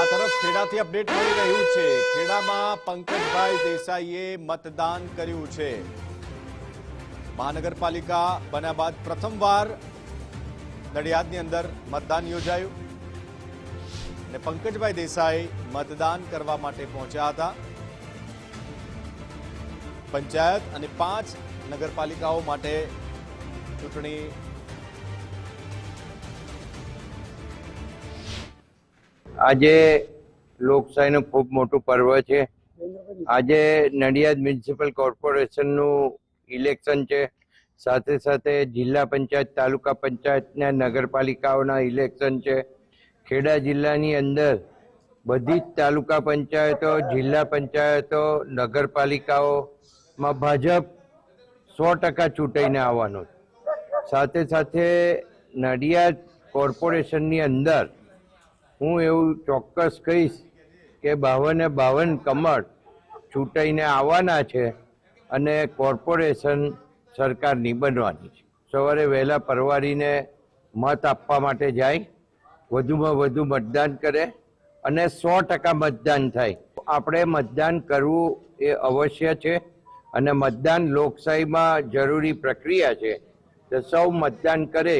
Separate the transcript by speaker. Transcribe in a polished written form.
Speaker 1: આ તરફ ખેડાથી અપડેટ મળી રહ્યું છે। ખેડામાં પંકજભાઈ દેસાઈએ મતદાન કર્યું છે। મહાનગરપાલિકા બન્યા બાદ પ્રથમવાર નડિયાદની અંદર મતદાન યોજાયું અને પંકજભાઈ દેસાઈ મતદાન કરવા માટે પહોંચ્યા હતા। પંચાયત અને 5 નગરપાલિકાઓ માટે ચૂંટણી
Speaker 2: આજે લોકશાહીનું ખૂબ મોટું પર્વ છે। આજે નડિયાદ મ્યુનિસિપલ કોર્પોરેશનનું ઇલેક્શન છે, સાથે સાથે જિલ્લા પંચાયત, તાલુકા પંચાયતના નગરપાલિકાઓના ઇલેક્શન છે। ખેડા જિલ્લાની અંદર બધી જ તાલુકા પંચાયતો, જિલ્લા પંચાયતો, નગરપાલિકાઓમાં ભાજપ 100% ચૂંટાઈને આવવાનું। સાથે સાથે નડિયાદ કોર્પોરેશનની અંદર હું એવું ચોક્કસ કહીશ કે 52 કમળ ચૂંટાઈને આવવાના છે અને કોર્પોરેશન સરકારની બનવાની છે। સવારે વહેલા પરવારીને મત આપવા માટે જાય, વધુમાં વધુ મતદાન કરે અને 100% મતદાન થાય। આપણે મતદાન કરવું એ અવશ્ય છે અને મતદાન લોકશાહીમાં જરૂરી પ્રક્રિયા છે, તો સૌ મતદાન કરે